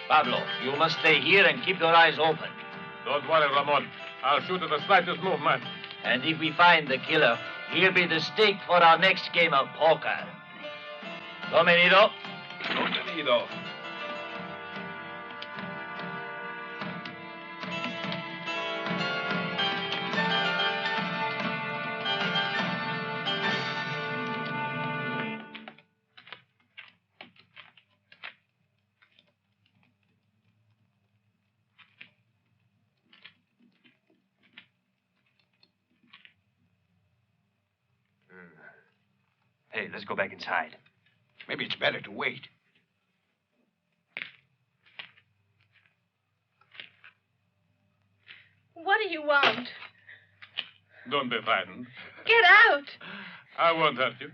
Pablo, you must stay here and keep your eyes open. Don't worry, Ramon. I'll shoot at the slightest movement. And if we find the killer, he'll be the stake for our next game of poker. Domenido? Domenido. Hey, let's go back inside. Maybe it's better to wait. What do you want? Don't be frightened. Get out! I won't hurt you.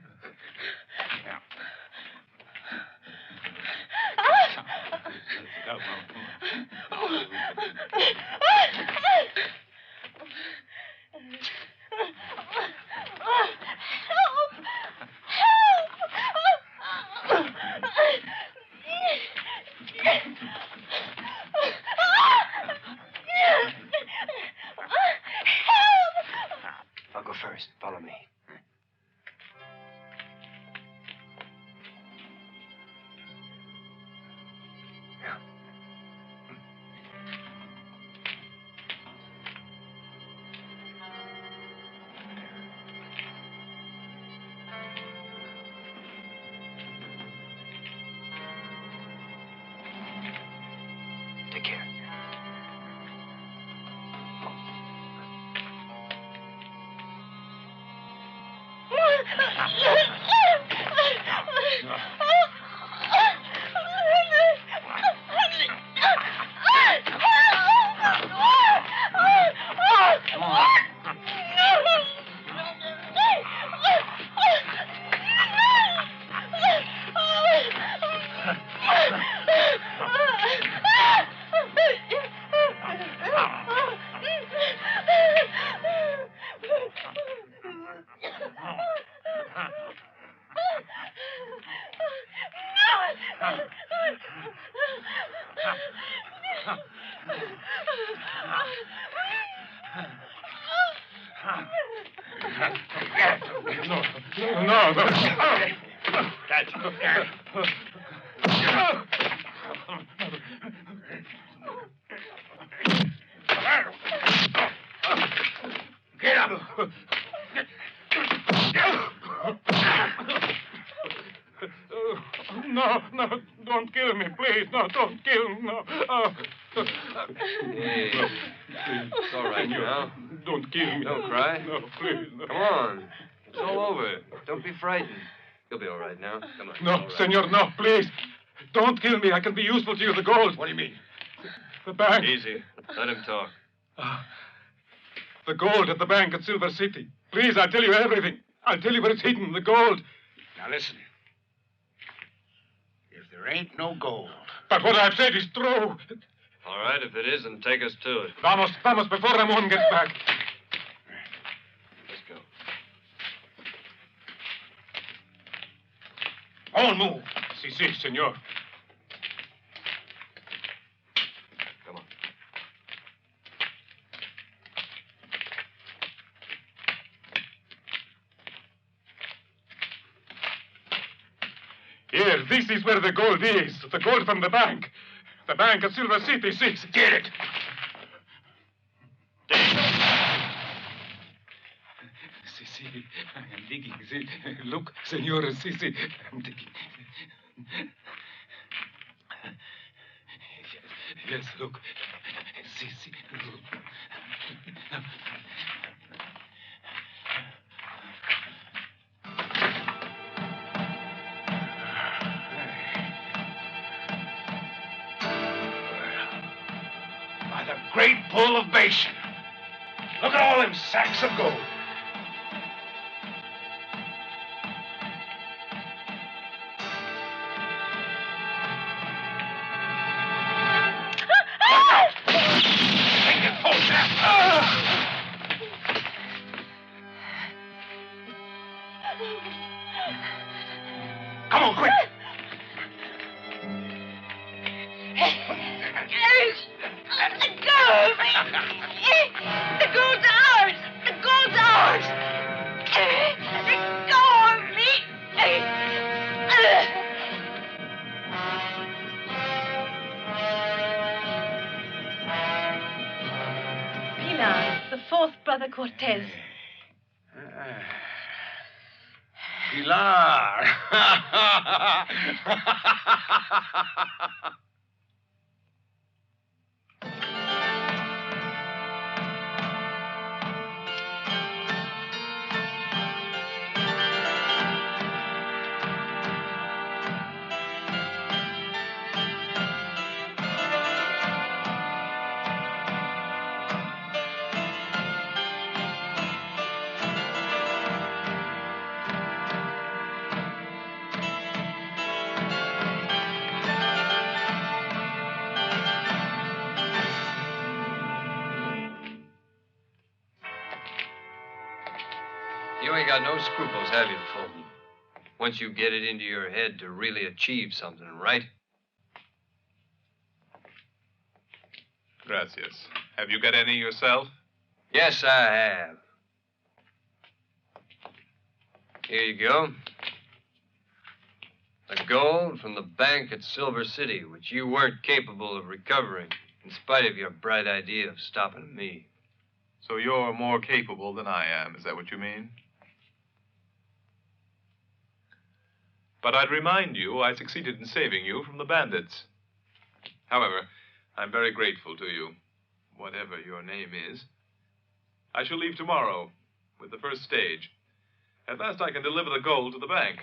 I'll go first. Follow me. Take care. No. Catch. Get up. No, don't kill me, please. No, don't kill me. No. Hey, it's all right now. Don't kill me. Don't cry. No, please. No. Come on. It's all over. Don't be frightened. You'll be all right now. Come on. No, all right. senor, no, please. Don't kill me. I can be useful to you. The gold. What do you mean? The bank. Easy. Let him talk. The gold at the bank at Silver City. Please, I'll tell you everything. I'll tell you where it's hidden, the gold. Now listen. If there ain't no gold. But what I've said is true. All right, if it isn't, take us to it. Vamos, before Ramon gets back. Let's go. On, move. Si, senor. Come on. Here, this is where the gold is. The gold from the bank. The bank at Silver City, 6. Get it. Si, I am digging. Si. Look, senor, si, I'm digging. Yes, look. Si. By the great bull of Bashan. Look at all them sacks of gold. Come on, quick. The gold's ours! The gold's ours! Let go of me! Pilar, the fourth brother Cortez. Pilar. You ain't got no scruples, have you, Fulton? Once you get it into your head to really achieve something, right? Gracias. Have you got any yourself? Yes, I have. Here you go. The gold from the bank at Silver City, which you weren't capable of recovering, in spite of your bright idea of stopping me. So you're more capable than I am, is that what you mean? But I'd remind you, I succeeded in saving you from the bandits. However, I'm very grateful to you, whatever your name is. I shall leave tomorrow with the first stage. At last I can deliver the gold to the bank.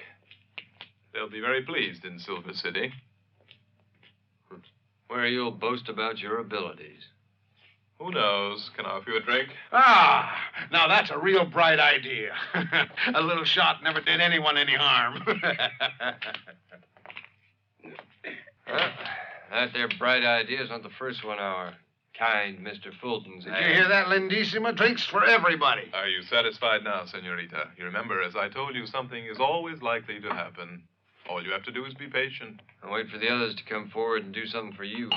They'll be very pleased in Silver City. Where you'll boast about your abilities. Who knows? Can I offer you a drink? Ah, now that's a real bright idea. A little shot never did anyone any harm. Well, that there bright idea is not the first one our kind Mr. Fulton's Did had. you hear that, Lindissima? Drinks for everybody. Are you satisfied now, senorita? You remember, as I told you, something is always likely to happen. All you have to do is be patient. And wait for the others to come forward and do something for you.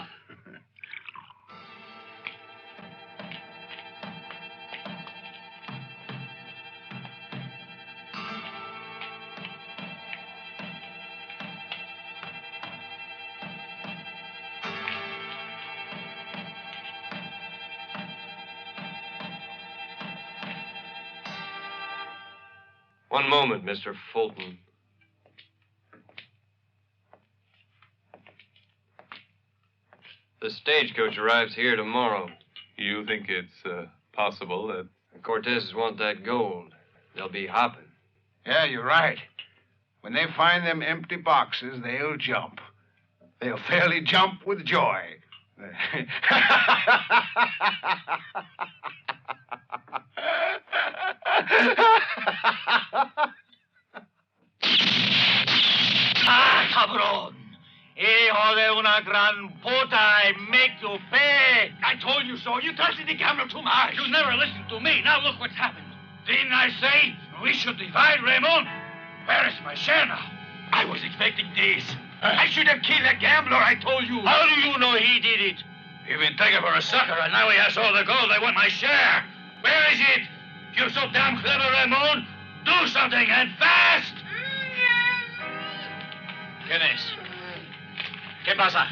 One moment, Mr. Fulton. The stagecoach arrives here tomorrow. You think it's possible that... The Cortezes want that gold. They'll be hopping. Yeah, you're right. When they find them empty boxes, they'll jump. They'll fairly jump with joy. Ah, cabrón! Hijo de una gran puta, I make you pay so. You trusted the gambler too much. You never listened to me. Now look what's happened. Didn't I say we should divide, Raymond? Where is my share now? I was expecting this. I should have killed the gambler, I told you. How do you know he did it? You've been taken for a sucker, and now he has all the gold. I want my share. Where is it? You're so damn clever, Raymond. Do something, and fast! ¿Quién es? ¿Qué pasa?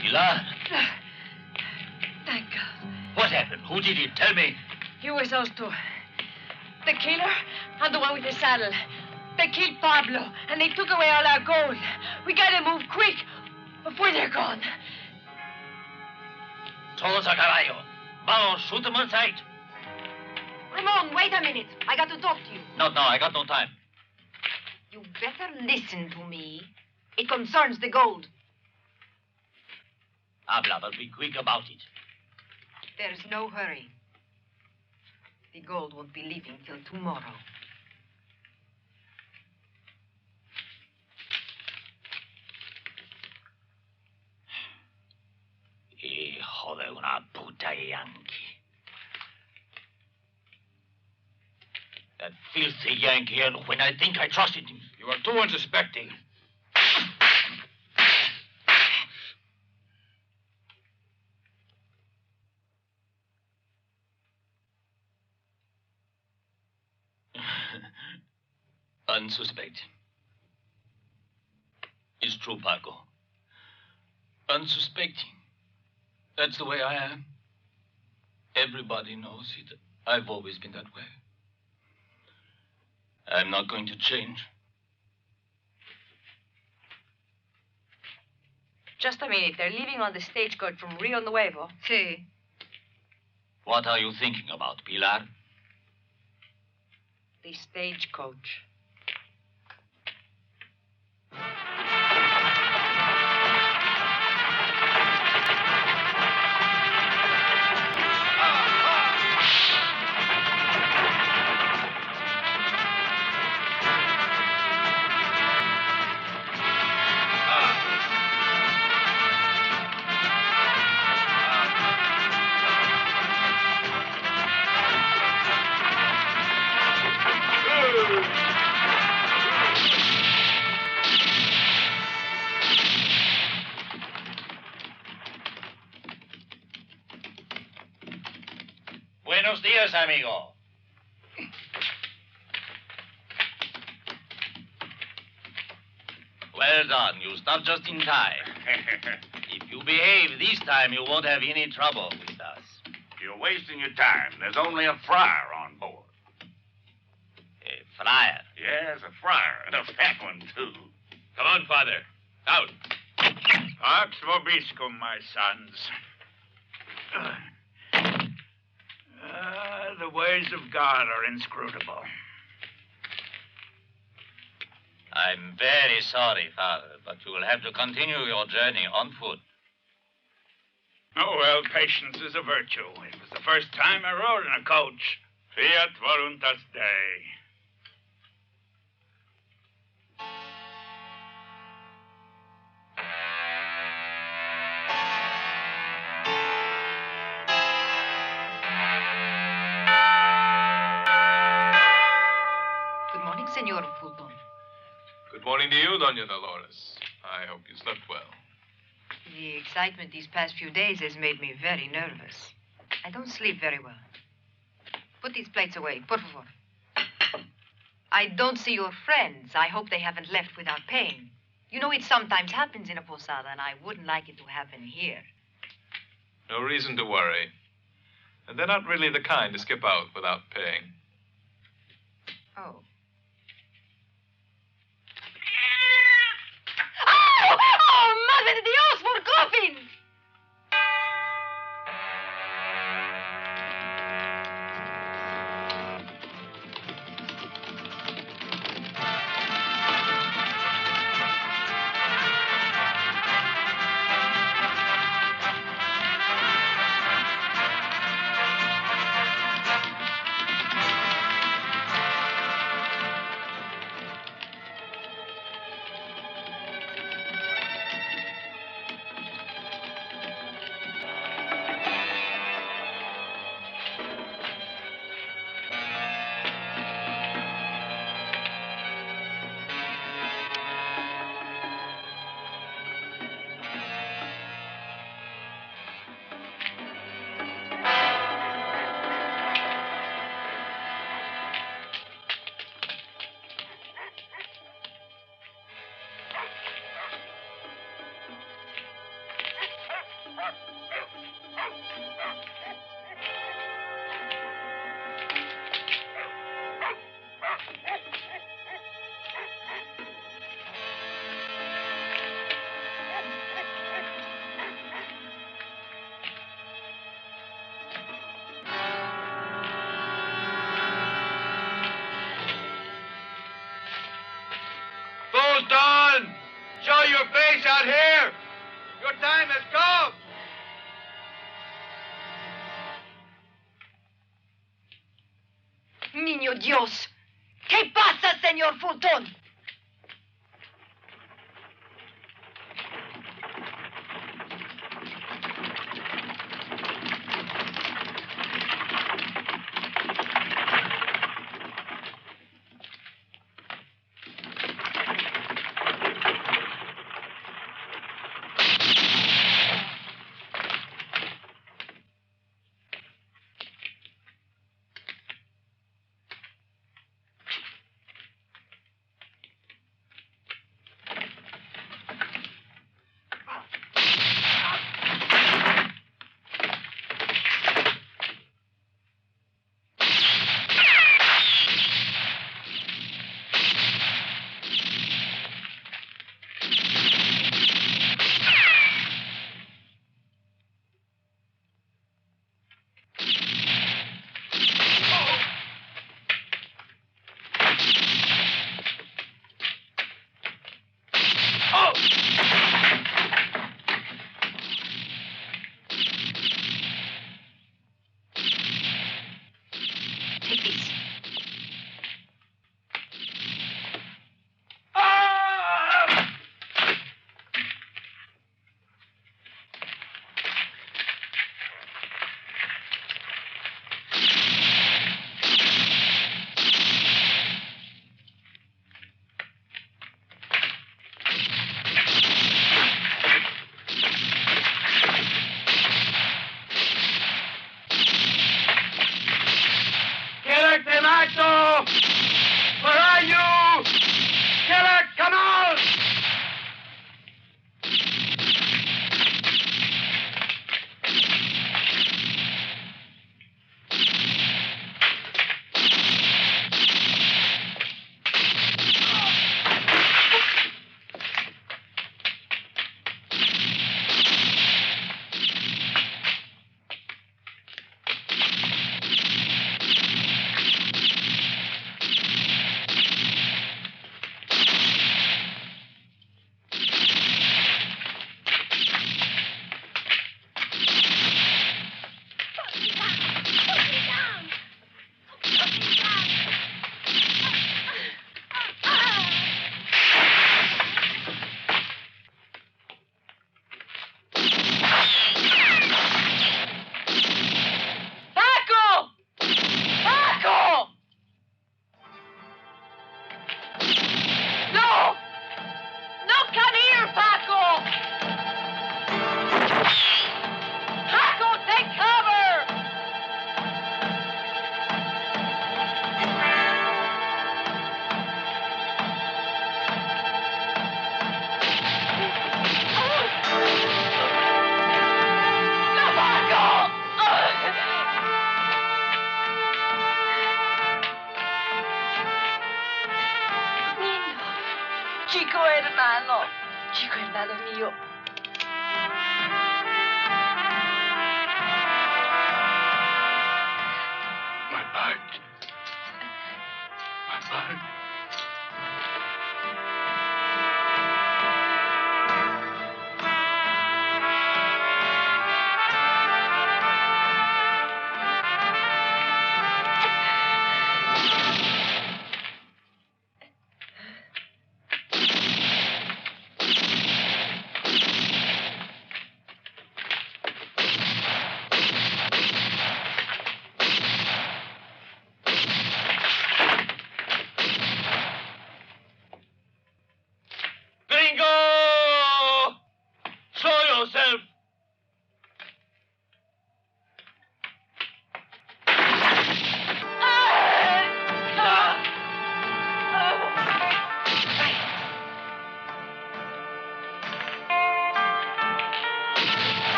Pilar, Thank God. what happened? Who did it? Tell me. It was those two. The killer and the one with the saddle. They killed Pablo, and they took away all our gold. We gotta move quick before they're gone. Todos a caballo. Vamos, shoot them on sight. Ramon, wait a minute. I got to talk to you. No, I got no time. You better listen to me. It concerns the gold. Habla, but be quick about it. There's no hurry. The gold won't be leaving till tomorrow. Hijo de una puta Yankee. That filthy Yankee, and when I think I trusted him. You are too unsuspecting. Unsuspecting. It's true, Paco. Unsuspecting. That's the way I am. Everybody knows it. I've always been that way. I'm not going to change. Just a minute. They're leaving on the stagecoach from Rio Nuevo. Sí. What are you thinking about, Pilar? The stagecoach. Buenos días, amigo. Well done. You stopped just in time. If you behave this time, you won't have any trouble with us. You're wasting your time. There's only a friar on board. A friar? Yes, a friar, and a fat one, too. Come on, Father. Out. Pax vobiscum, my sons. The ways of God are inscrutable. I'm very sorry, Father, but you will have to continue your journey on foot. Oh, well, patience is a virtue. It was the first time I rode in a coach. Fiat voluntas Dei. Good morning, Senor Fulton. Good morning to you, Doña Dolores. I hope you slept well. The excitement these past few days has made me very nervous. I don't sleep very well. Put these plates away, por favor. I don't see your friends. I hope they haven't left without paying. You know, it sometimes happens in a posada, and I wouldn't like it to happen here. No reason to worry. And they're not really the kind to skip out without paying. Oh. Oh, Madre de Dios, for coffins! Your time has come. Niño Dios. ¿Qué pasa, señor Fulton? Where are you? Killer, come out! Chico hermano mío. My bud. My bud.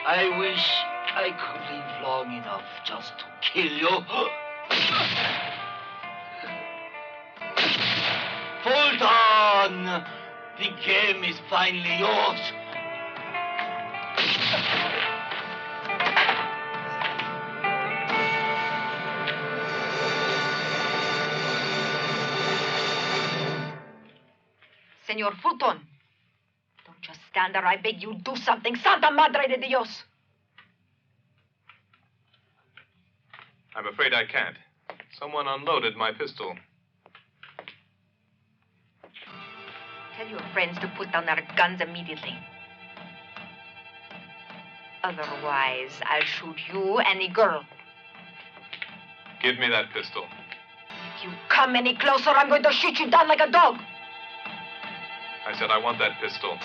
I wish I could live long enough just to kill you. Fulton! The game is finally yours. Senor Fulton. Don't just stand there. I beg you, do something. Santa Madre de Dios. I'm afraid I can't. Someone unloaded my pistol. Tell your friends to put down their guns immediately. Otherwise, I'll shoot you and the girl. Give me that pistol. If you come any closer, I'm going to shoot you down like a dog. I said I want that pistol.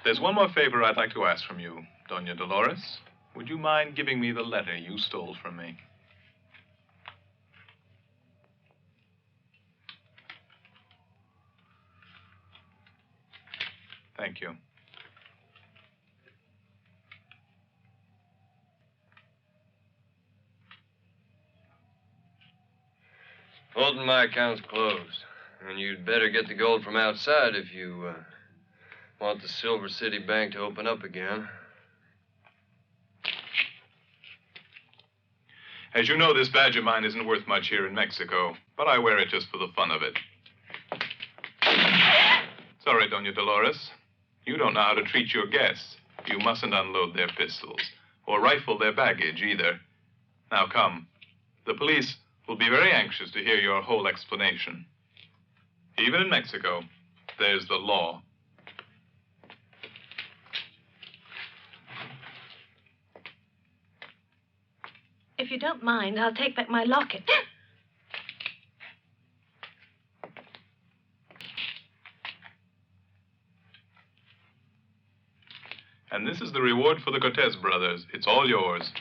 There's one more favor I'd like to ask from you, Doña Dolores. Would you mind giving me the letter you stole from me? Thank you. Fulton, my account's closed. And you'd better get the gold from outside if you want the Silver City Bank to open up again. As you know, this badge of mine isn't worth much here in Mexico, but I wear it just for the fun of it. Sorry, Doña Dolores. You don't know how to treat your guests. You mustn't unload their pistols, or rifle their baggage either. Now come. The police will be very anxious to hear your whole explanation. Even in Mexico, there's the law. If you don't mind, I'll take back my locket. And this is the reward for the Cortez brothers. It's all yours.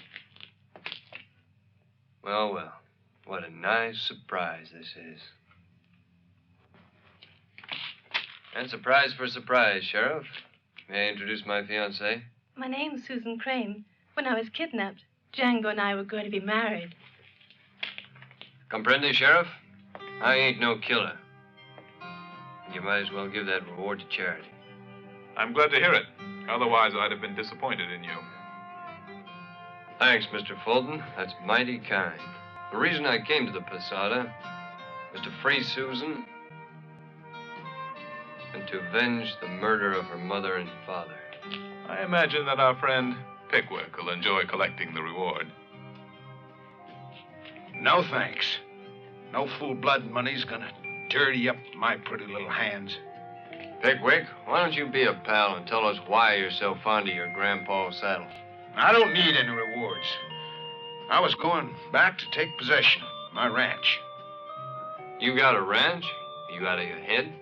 Well, well. What a nice surprise this is. And surprise for surprise, Sheriff. May I introduce my fiancée? My name's Susan Crane. When I was kidnapped, Django and I were going to be married. Comprende, Sheriff? I ain't no killer. You might as well give that reward to charity. I'm glad to hear it. Otherwise, I'd have been disappointed in you. Thanks, Mr. Fulton. That's mighty kind. The reason I came to the Posada was to free Susan and to avenge the murder of her mother and father. I imagine that our friend Pickwick will enjoy collecting the reward. No thanks. No full-blood money's gonna dirty up my pretty little hands. Pickwick, why don't you be a pal and tell us why you're so fond of your grandpa's saddle? I don't need any rewards. I was going back to take possession of my ranch. You got a ranch? You out of your head?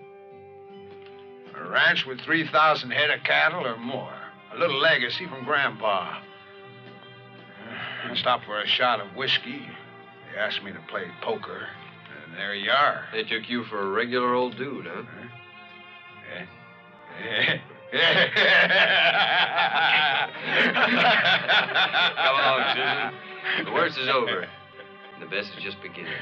A ranch with 3,000 head of cattle or more. A little legacy from Grandpa. I stopped for a shot of whiskey. They asked me to play poker, and there you are. They took you for a regular old dude, huh? Come on, Susan. The worst is over. And the best is just beginning.